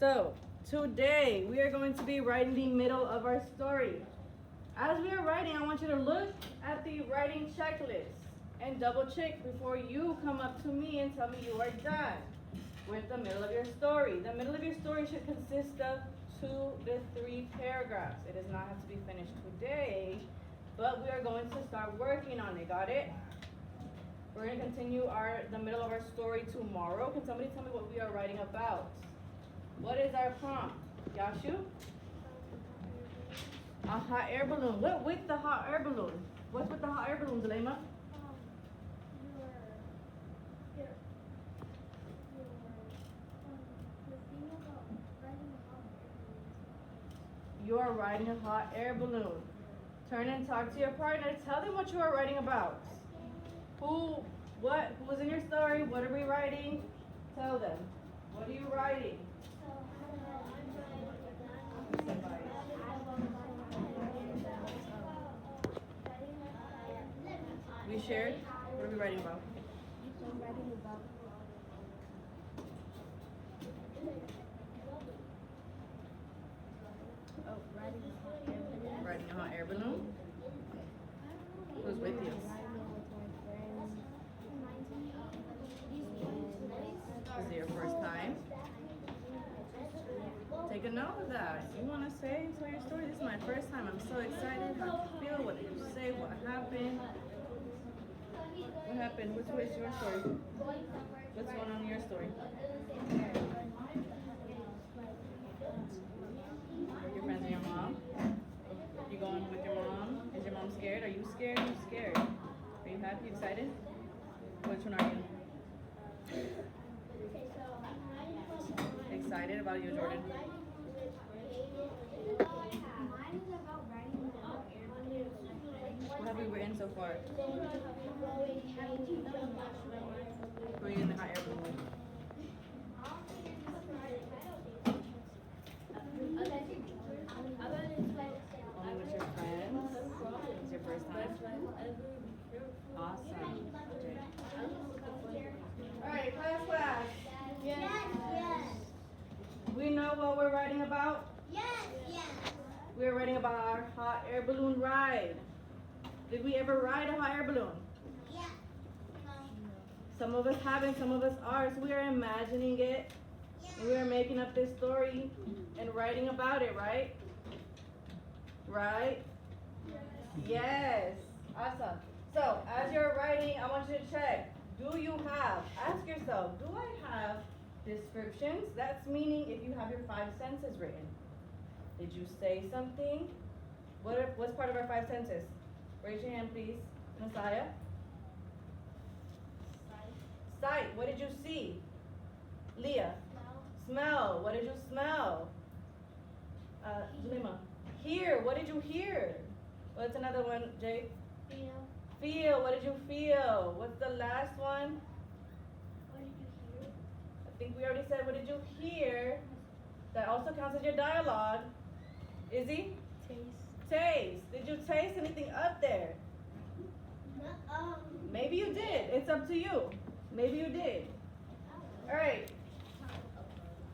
So, today we are going to be writing the middle of our story. As we are writing, I want you to look at the writing checklist and double check before you come up to me and tell me you are done with the middle of your story. The middle of your story should consist of 2 to 3 paragraphs. It does not have to be finished today, but we are going to start working on it. Got it? We're going to continue the middle of our story tomorrow. Can somebody tell me what we are writing about? What is our prompt? Yashu? A hot air balloon. What with the hot air balloon? What's with the hot air balloon, Zulema? You are writing a hot air balloon. Turn and talk to your partner. Tell them what you are writing about. Who's in your story? What are we writing? Tell them. What are you writing? We shared? What are we writing about? I'm writing about Writing a hot air balloon. Who's with you? Is it your first time? Take a note of that. You want to say and tell your story? This is my first time. I'm so excited. How do you feel? What did you say? What happened? What happened? What's your story? What's going on in your story? Your friends and your mom? You going with your mom? Is your mom scared? Are you scared? Are you scared? Are you happy? Excited? Which one are you? Excited about you, Jordan? What have we written so far? Who are you in the hot air balloon? Only with your friends? It's your first time? Awesome. Alright, class. Yes. We know what we're writing about? Yes. We're writing about our hot air balloon ride. Did we ever ride a hot air balloon? Yeah. Some of us haven't, some of us are. So we are imagining it. And we are making up this story and writing about it, right? Right? Yes. Awesome. So as you're writing, I want you to check. Ask yourself, do I have descriptions? That's meaning if you have your 5 senses written. Did you say something? What's part of our 5 senses? Raise your hand, please. Messiah? Sight. What did you see? Leah? Smell. What did you smell? Zulema? Hear. What did you hear? What's another one, Jay? Feel. What did you feel? What's the last one? I think we already said, what did you hear? That also counts as your dialogue. Izzy? Taste. Did you taste anything up there? Maybe you did. It's up to you. Maybe you did. Alright.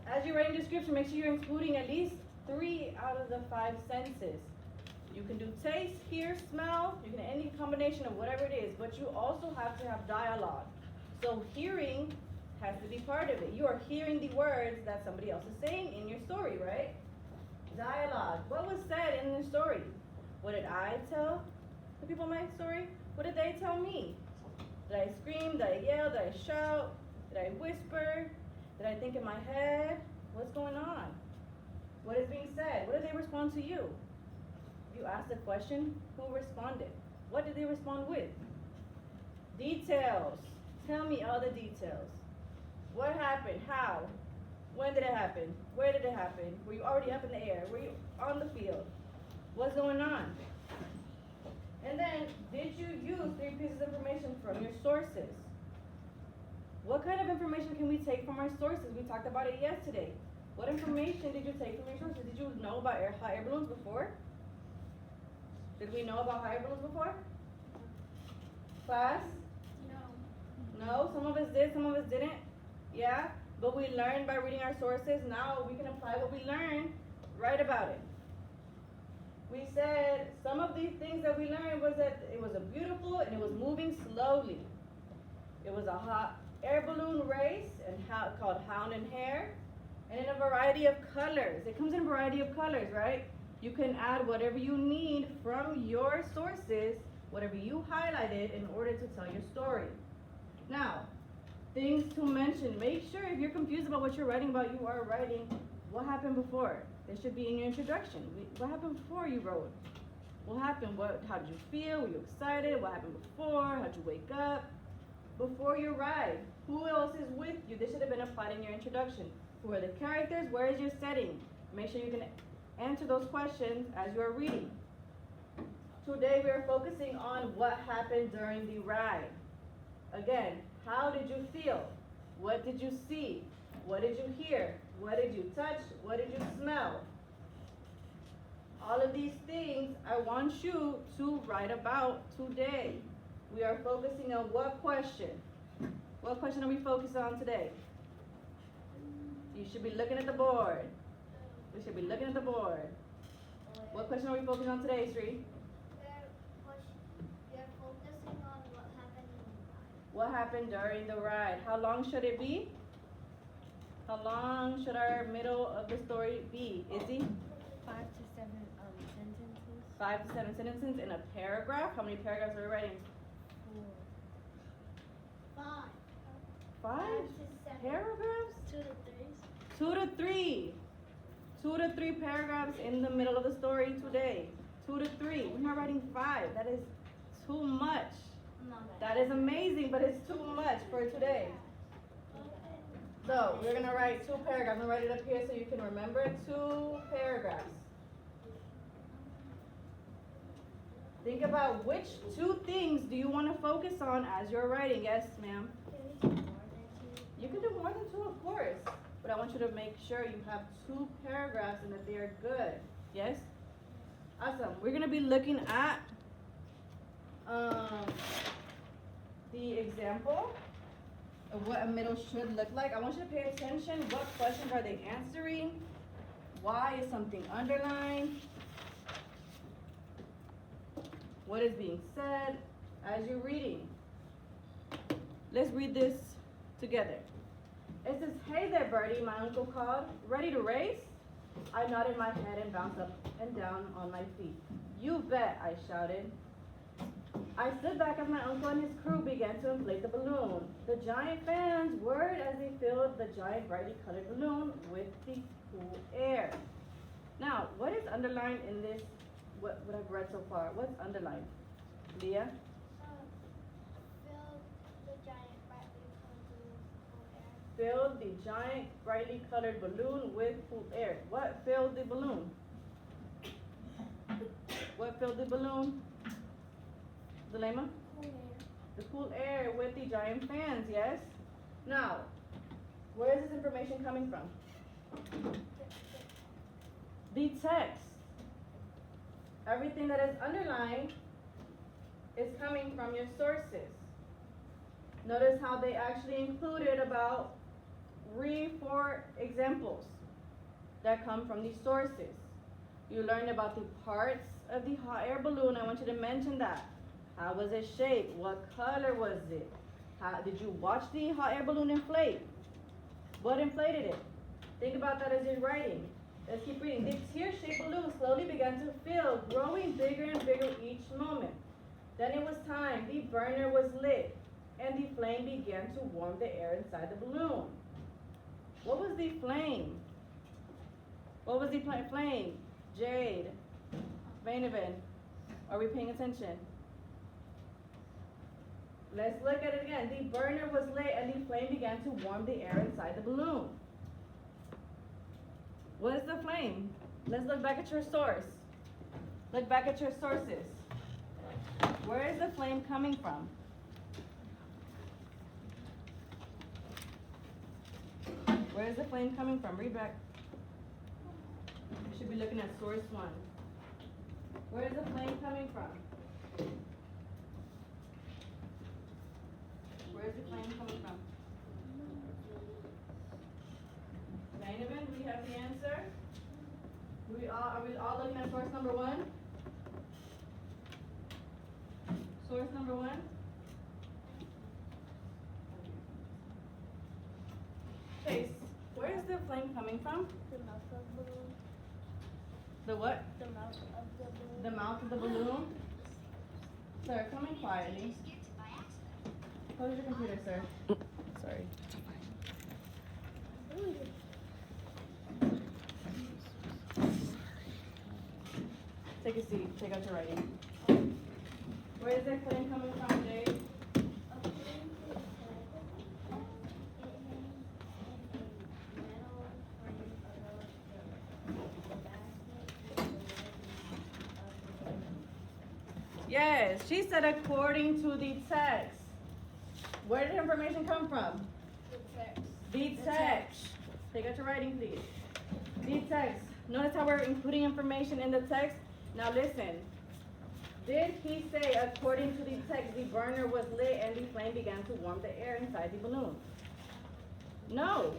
As you're writing description, make sure you're including at least 3 out of the 5 senses. You can do taste, hear, smell. You can any combination of whatever it is, but you also have to have dialogue. So hearing has to be part of it. You are hearing the words that somebody else is saying in your story, right? Dialogue. What was said in the story? What did I tell the people in my story? What did they tell me? Did I scream? Did I yell? Did I shout? Did I whisper? Did I think in my head? What's going on? What is being said? What did they respond to you? You asked a question, who responded? What did they respond with? Details. Tell me all the details. What happened? How? When did it happen? Where did it happen? Were you already up in the air? Were you on the field? What's going on? And then, did you use 3 pieces of information from your sources? What kind of information can we take from our sources? We talked about it yesterday. What information did you take from your sources? Did you know about hot air balloons before? Did we know about hot air balloons before? Class? No. Some of us did, some of us didn't. Yeah? But we learned by reading our sources. Now we can apply what we learned. Write about it. We said some of these things that we learned was that it was a beautiful and it was moving slowly. It was a hot air balloon race and called Hound and Hare, and in a variety of colors. It comes in a variety of colors, right? You can add whatever you need from your sources, whatever you highlighted in order to tell your story. Now, things to mention. Make sure if you're confused about what you're writing about, you are writing what happened before. It should be in your introduction. What happened before you wrote? What happened? How did you feel? Were you excited? What happened before? How'd you wake up? Before you ride, who else is with you? This should have been applied in your introduction. Who are the characters? Where is your setting? Make sure you can answer those questions as you are reading. Today we are focusing on what happened during the ride. Again, how did you feel? What did you see? What did you hear? What did you touch? What did you smell? All of these things I want you to write about today. We are focusing on what question? What question are we focused on today? You should be looking at the board. We should be looking at the board. What question are we focusing on today, Sri? You're focusing on what happened in the ride. What happened during the ride? How long should it be? How long should our middle of the story be? Izzy? 5 to 7 sentences. 5 to 7 sentences in a paragraph. How many paragraphs are we writing? 4. 5. 5 to 7. paragraphs? 2 to 3. 2 to 3. 2 to 3 paragraphs in the middle of the story today. 2 to 3. We're not writing 5. That is too much. That is amazing, but it's too much for today. So we're gonna write 2 paragraphs. I'm gonna write it up here so you can remember. 2 paragraphs. Think about which 2 things do you want to focus on as you're writing. Yes, ma'am. You can do more than 2, of course. But I want you to make sure you have 2 paragraphs and that they are good. Yes? Awesome. We're gonna be looking at the example of what a middle should look like. I want you to pay attention. What questions are they answering? Why is something underlined? What is being said as you're reading? Let's read this together. It says, "Hey there, Birdie," my uncle called. "Ready to race?" I nodded my head and bounced up and down on my feet. "You bet," I shouted. I stood back as my uncle and his crew began to inflate the balloon. The giant fans whirred as they filled the giant brightly colored balloon with the cool air. Now, what is underlined in this, what I've read so far? What's underlined? Leah? Filled the giant brightly colored balloon with cool air. What filled the balloon? What filled the balloon? Zulema? Cool air. The cool air with the giant fans, yes? Now, where is this information coming from? The text. Everything that is underlined is coming from your sources. Notice how they actually included about 3-4 examples that come from these sources. You learned about the parts of the hot air balloon. I want you to mention that. How was it shaped? What color was it? How did you watch the hot air balloon inflate? What inflated it? Think about that as you're writing. Let's keep reading. The tear-shaped balloon slowly began to fill, growing bigger and bigger each moment. Then it was time. The burner was lit, and the flame began to warm the air inside the balloon. What was the flame? What was the flame? Jade, Vainovan, are we paying attention? Let's look at it again. The burner was lit and the flame began to warm the air inside the balloon. What is the flame? Let's look back at your source. Look back at your sources. Where is the flame coming from? Where is the flame coming from? Read back. You should be looking at source 1. Where is the flame coming from? Where is the flame coming from? Donovan, we have the answer. Are we all looking at source number one? Source number one? Chase, where is the flame coming from? The mouth of the balloon. The what? The mouth of the balloon. The mouth of the balloon? Sir, come in quietly. Close your computer, sir. Sorry. Take a seat. Take out your writing. Where is that flame coming from, Jade? Yes, she said according to the text. Where did the information come from? The text. Take out your writing, please. The text. Notice how we're including information in the text? Now listen. Did he say, according to the text, the burner was lit and the flame began to warm the air inside the balloon? No.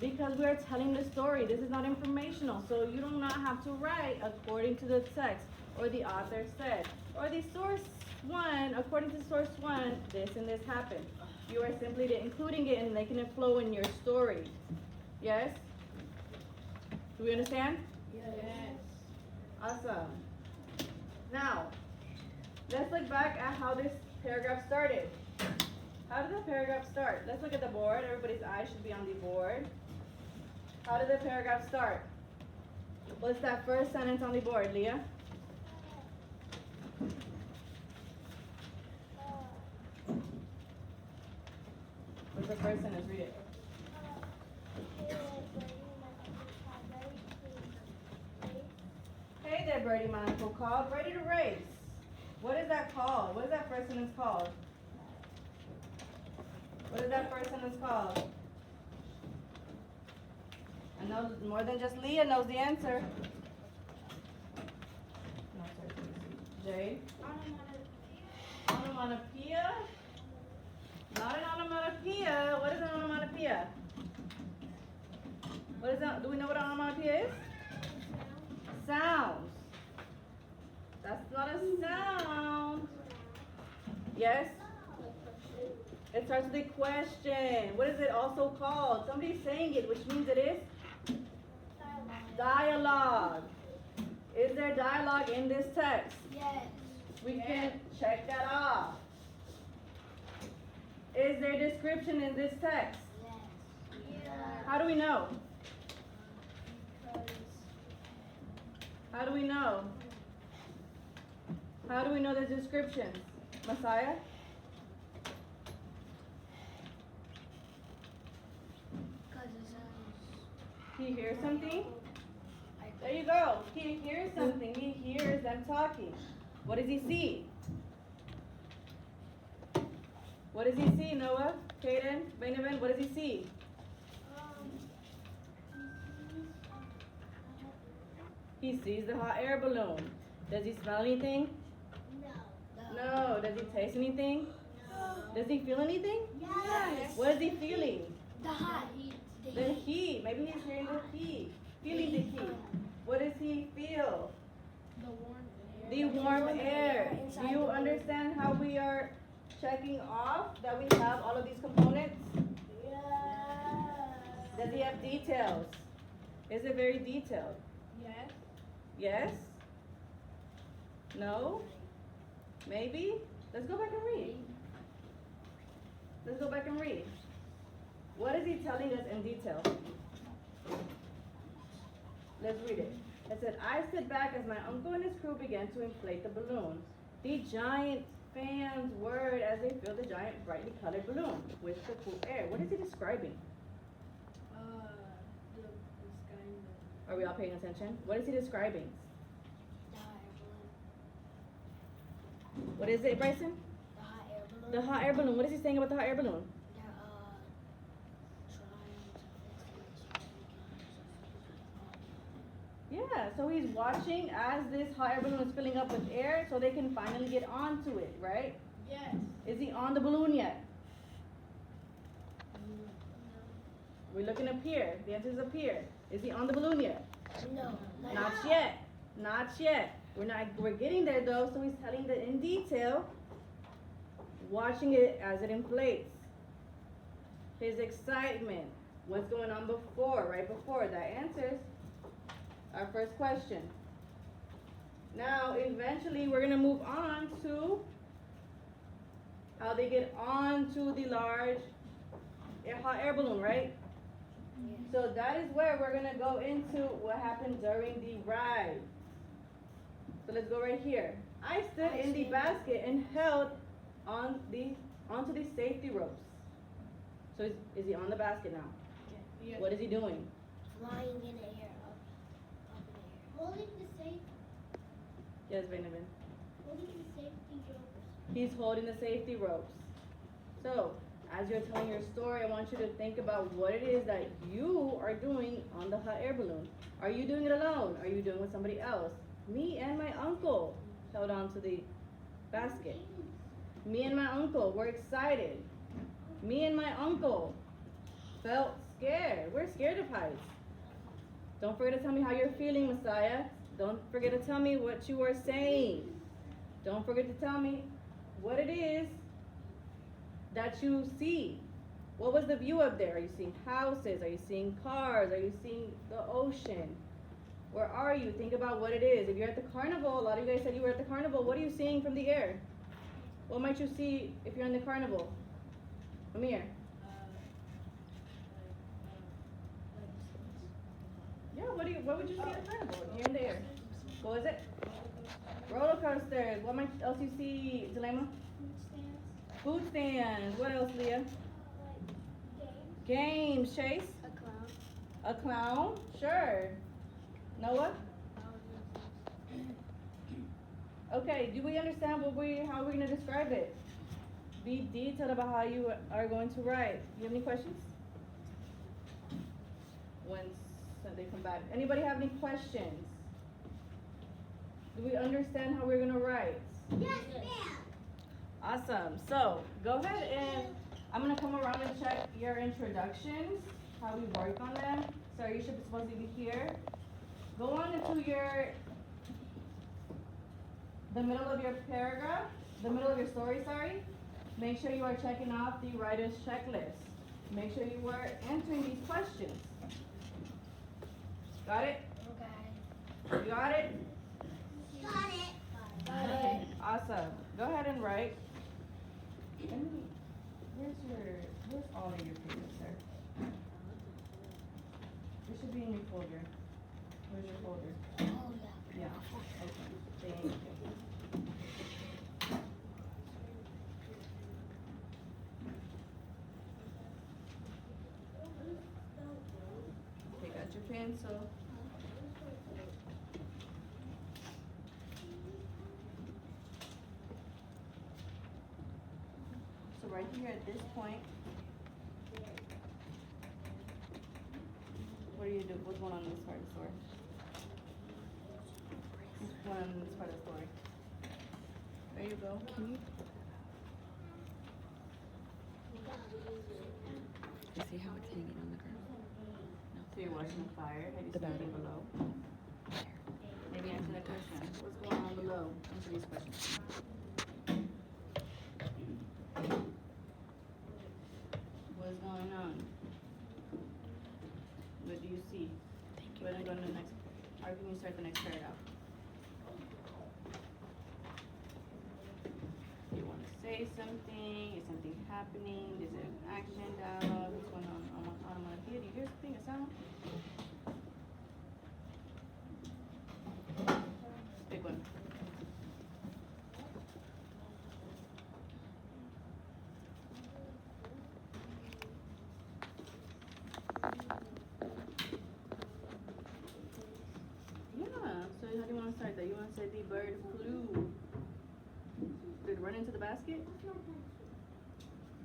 Because we are telling the story. This is not informational. So you do not have to write according to the text or the author said. Or the source one, according to source one, this and this happened. You are simply including it and making it flow in your story. Yes? Do we understand? Yes. Awesome. Now, let's look back at how this paragraph started. How did the paragraph start? Let's look at the board. Everybody's eyes should be on the board. How did the paragraph start? What's that first sentence on the board, Leah? What's the first sentence? Read it. Hey there, Birdie, my uncle called. Ready to race. What is that called? What is that first sentence called? What is that first sentence called? I know more than just Leah knows the answer. No, sir. Jay? Onomatopoeia? Not an onomatopoeia. What is an onomatopoeia? What is that? Do we know what an onomatopoeia is? Sounds. That's not a sound. Yes? It starts with a question. What is it also called? Somebody's saying it, which means it is dialogue. Is there dialogue in this text? Yes. We can check that off. Is there description in this text? Yes. How do we know? How do we know? How do we know there's descriptions? Messiah? He hears something? There you go. He hears something. He hears them talking. What does he see? What does he see, Noah? Kaden? Benjamin? What does he see? He sees the hot air balloon. Does he smell anything? No. Does he taste anything? Does he feel anything? Yes. What is he feeling? The hot heat. The heat. Maybe he's hearing the heat. Feeling the heat. What does he feel? The warm air. Do you understand how we are checking off that we have all of these components? Does he have details? Is it very detailed? Yes. Yes? No? Maybe? Let's go back and read. Let's go back and read. What is he telling us in detail? Let's read it. It said, I stood back as my uncle and his crew began to inflate the balloon. The giant fans whirred as they filled the giant brightly colored balloon with the cool air. What is he describing? The sky. Are we all paying attention? What is he describing? What is it, Bryson? The hot air balloon. The hot air balloon. What is he saying about the hot air balloon? They're trying to Yeah, so he's watching as this hot air balloon is filling up with air so they can finally get onto it, right? Yes. Is he on the balloon yet? We're looking up here. The answer is up here. Is he on the balloon yet? No. Not yet. Not yet. We're getting there though, so he's telling it in detail, watching it as it inflates. His excitement. What's going on before, right before that answers our first question. Now, eventually, we're gonna move on to how they get onto the large hot air balloon, right? So that is where we're gonna go into what happened during the ride. So let's go right here. I stood in the basket and held onto the safety ropes. So is he on the basket now? Yeah. What is he doing? Flying in the air, up in the air. Holding the safety. Yes, Benjamin. Holding the safety ropes. He's holding the safety ropes. So, as you're telling your story, I want you to think about what it is that you are doing on the hot air balloon. Are you doing it alone? Are you doing it with somebody else? Me and my uncle held on to the basket. Me and my uncle were excited. Me and my uncle felt scared. We're scared of heights. Don't forget to tell me how you're feeling, Messiah. Don't forget to tell me what you are saying. Don't forget to tell me what it is that you see. What was the view up there? Are you seeing houses? Are you seeing cars? Are you seeing the ocean? Where are you? Think about what it is. If you're at the carnival, a lot of you guys said you were at the carnival. What are you seeing from the air? What might you see if you're in the carnival? Amir. Yeah, what would you see at the carnival? You're in the air. What was it? Roller coasters. What else you see, Jelema? Food stands. What else, Leah? Games. Chase? A clown. A clown? Sure. Noah? Okay, do we understand how we're gonna describe it? Be detailed about how you are going to write. You have any questions? Once they come back. Anybody have any questions? Do we understand how we're gonna write? Yes, ma'am. Awesome. So go ahead and I'm gonna come around and check your introductions, how we work on them. So you should be supposed to be here. Go on into the middle of your paragraph, the middle of your story, sorry. Make sure you are checking off the writer's checklist. Make sure you are answering these questions. Got it? Okay. You got it? Got it. Okay, awesome. Go ahead and write. Where's all of your papers, sir? It should be in your folder. Where's your folder? Oh, yeah. Yeah, okay, thank you. Okay, got your pencil. So right here at this point, what do you do? What's going on in this part of the story? What's going on in this part of the story? There you go. Can you? You see how it's hanging on the ground? So you're watching the fire. Have you The seen anything battery. below? Maybe answer that question. What's going on below? Answer these questions. What's going on? What do you see? Go ahead and go to the next. Or can you start the next paragraph? You want to say something? Is something happening? Is it an action, dialogue? What's going on? Do you hear something? A sound? Big one. Yeah, so how do you want to start that? You want to say the bird flew. Did it run into the basket?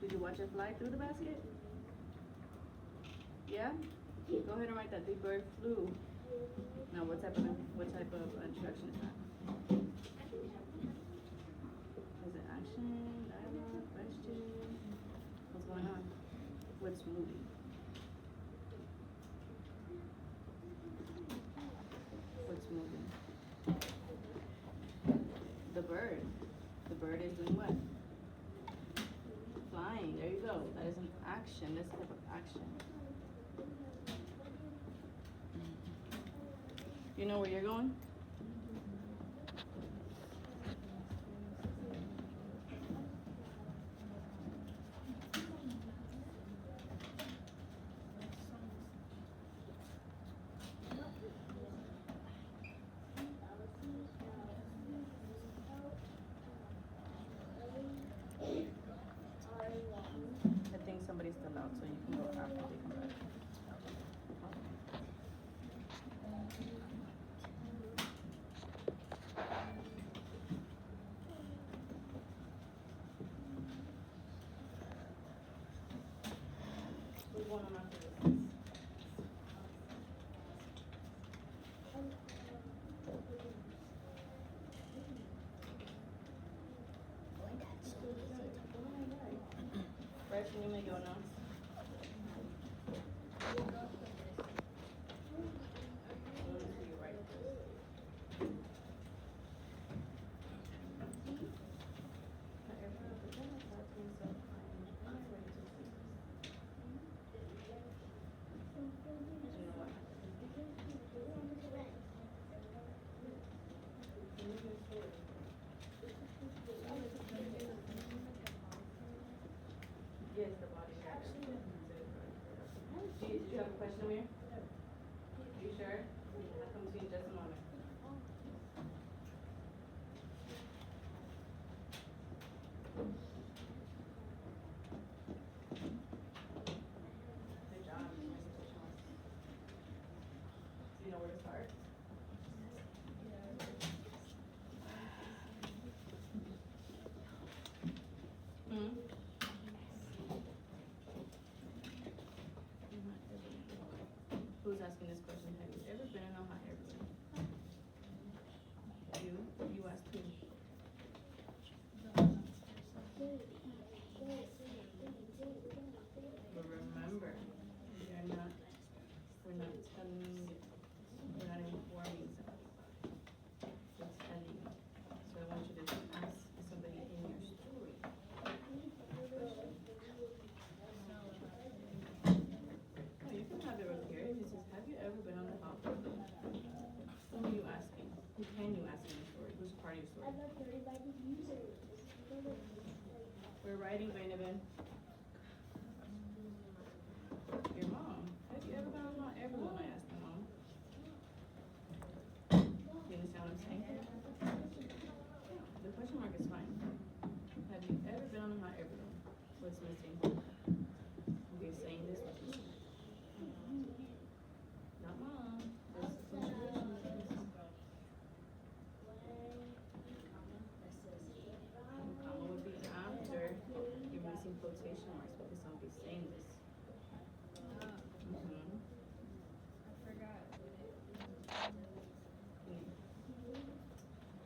Did you watch it fly through the basket? Yeah? Go ahead and write that. The bird flew. Now what type of introduction is that? Is it action, dialogue, question? What's going on? What's moving? bird. The bird is doing what? Flying. There you go. That is an action. This type of action. You know where you're going? I think somebody's still out, so you can go after they come back. Who's going on after this? Bryson, you may go now. Yes, the body action. Did you have a question, Amir? You sure? I'll come to you in just a moment. Good job. Do you know where to start? Hmm? Who's asking this question? Have you ever been in a hot air balloon? You asked who? But remember, we're not telling you, we're not informing somebody. We're telling you. So I want you to ask somebody in your story. Oh, you can have it over here. It says, have you ever been on a hot air balloon? Who are you asking? Who can you ask in your story? Who's part of your story? We're writing Vainabin. Your mom. Have you ever been on a hot air balloon? I asked my mom. You understand what I'm saying? The question mark is fine. Have you ever been on a hot air balloon? What's missing? Okay, saying this was missing. Not mom. This is punctuation. Comma would be after. You're missing quotation marks because somebody's saying this. Mm-hmm.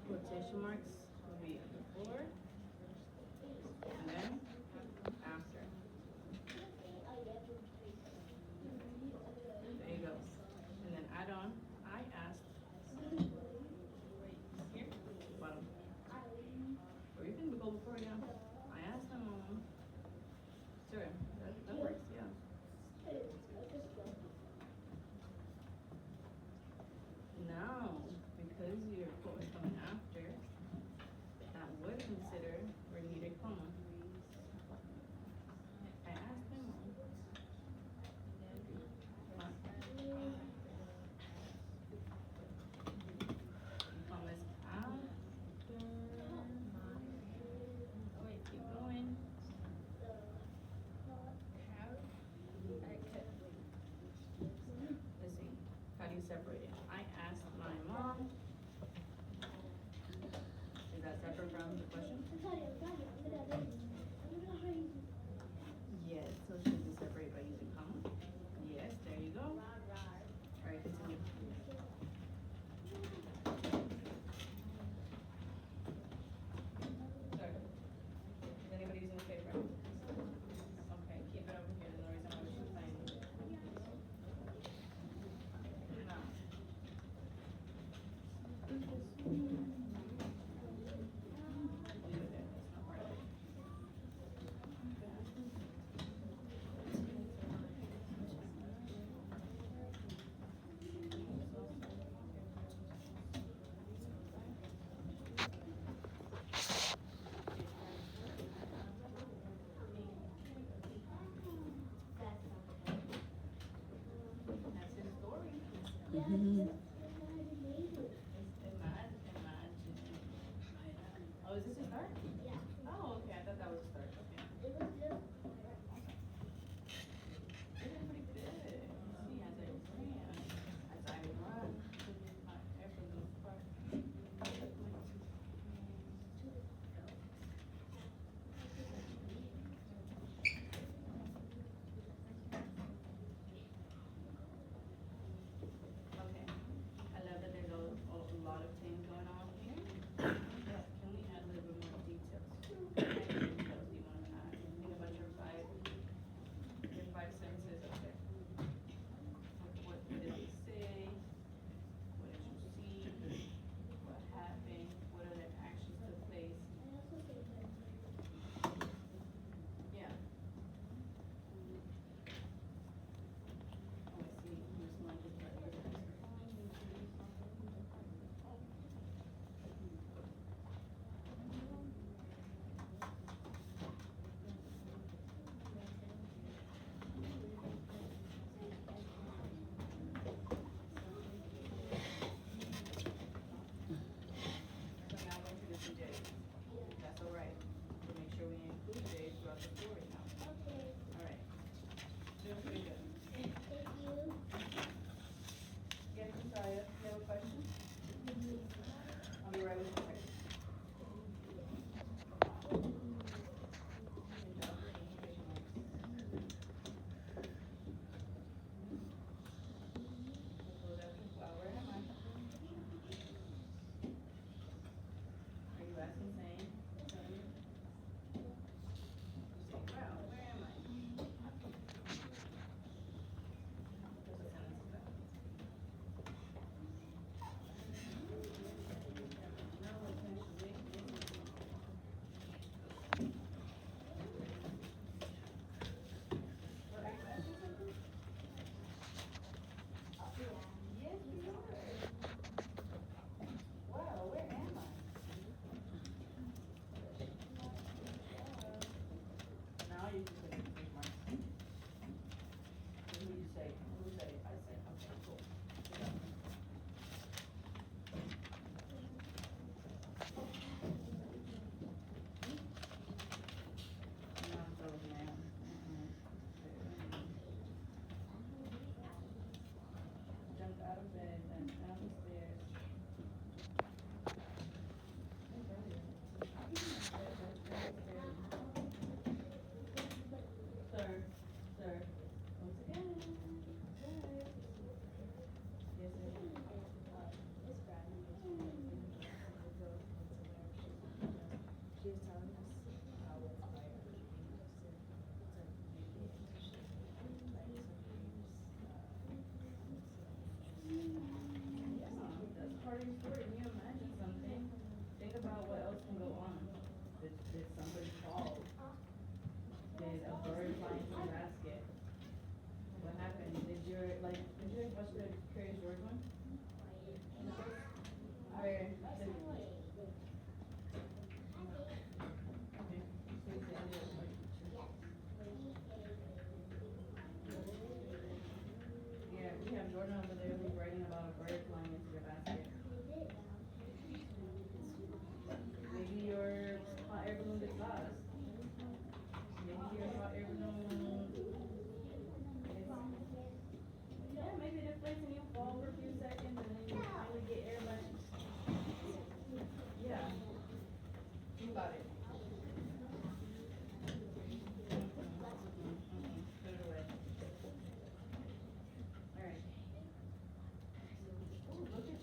Quotation marks will be before and then after. There you go. And then add on. I asked. Here, bottom. Or you can go before, yeah. I asked my mom. Sure, that works, yeah. Now, because your quote is coming after, that would consider where you need a comma. I asked my mom. Comma is after. Wait, keep going. Let's see. How do you separate it? I asked my mom. Is that separate from the question? Yes, so should we separate by using comma? Yes, there you go. Alright, continue. Sorry. Is anybody using a paper? Okay, keep it over here. There's no reason why we should sign it. Now. Mhm. Oh, is this a start? Yeah. Oh, okay, I thought that was a start, okay. It was just. You're doing pretty good. See, as I ran, as I run, my effortless part. Okay, I love that there's a lot of things going on here. But can we add a little bit more details? What kind of details do you want to add? Think about your five senses, okay. What did they say? What did you see? What happened? What other actions took place? I also say that. Yeah. Oh, I see. Use lunges, but so now we're introducing Jay. That's all right. So make sure we include Jay throughout the story now. Okay. All right. Doing pretty good. Thank you. Get it, Josiah. You have a question? I'll be right with you. Good job. Wow, where am I? Are you asking, saying? You say, wow, where am I? There's a sentence about it. No, essentially, what, are you asking something? Yes, we are. Wow, where am I? Now you can put it in big marks. Who you say? Who said it? I said, okay, cool. Good job. Not those, ma'am. Jumped out of bed and down the stairs. Sir, sir, once again, right. Yes, it is. She was telling us how it's like Yeah, that's part of your story. Can you imagine something? Think about what else can go on. Did somebody fall? Did a bird fly into the basket? What happened? Did you guys watch the Curious George one? Where? Okay, please say any other question. Yeah, we have Jordan over there who's writing about a bird flying into the basket. Maybe your hot air balloon gets lost. Maybe your hot air balloon yeah, maybe it deflates and you fall for a few seconds and then you finally get air back. Yeah. Think about it. Put it away. Alright. Oh, look at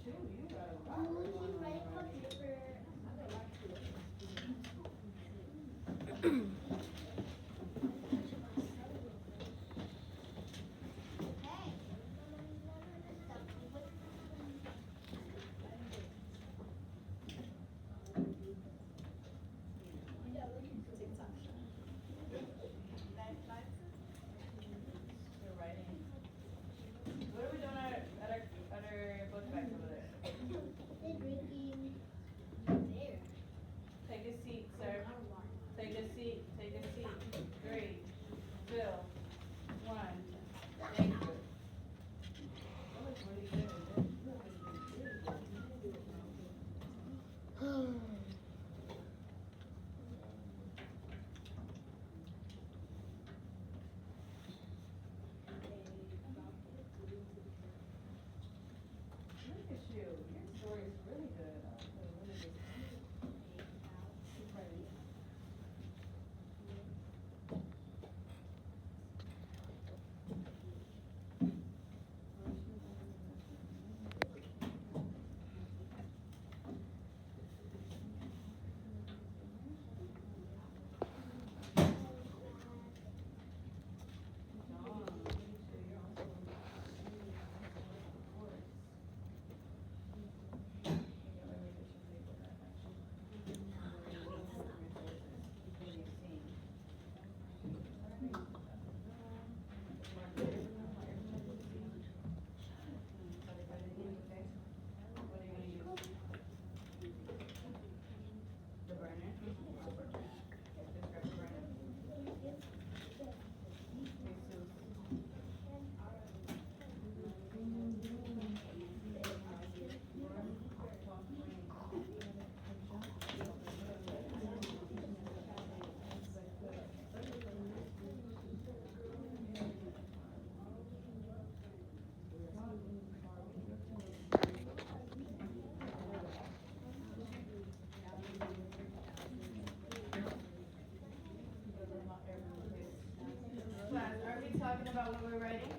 we're writing?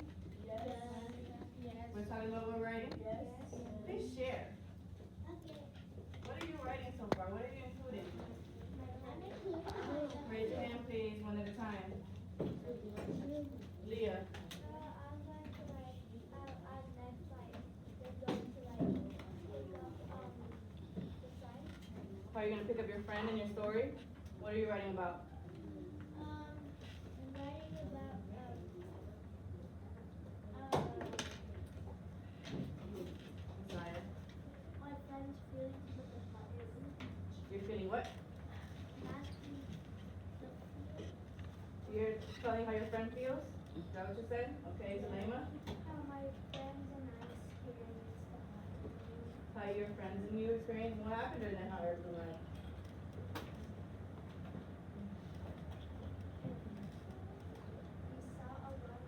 Yes. Yes. We're talking about what we're writing? Yes. Please share. Okay. What are you writing so far? What are you including? I'm including. Raise your hand, please, one at a time. Leah. I'm going to like, next like, they're going to like, pick up, the sign. How are you gonna pick up your friend in your story? What are you writing about? I'm writing about, Messiah. my friend's feelings with the fire. You're feeling what? Asking You're telling how your friend feels? Is that what you said? Okay, Zulema. how my friends and I experienced the fire. How your friends and you experienced what happened during that hot the night? We saw a lot of birds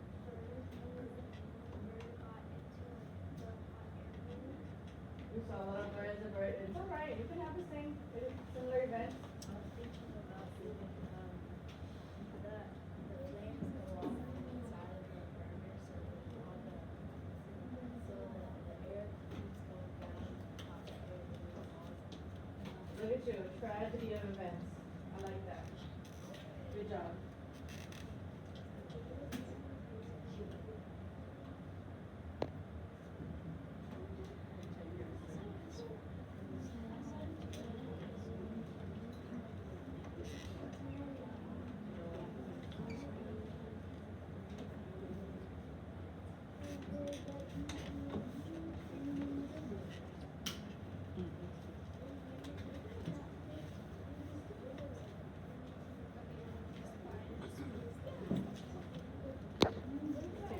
and the bird got into the hot air balloon. You saw a lot of birds and birds. It's alright, you can have the same, similar events. I was thinking about leaving the flames go off inside of the burner so the air keeps going down hot air balloon. Look at you, tragedy of events. I like that. Good job.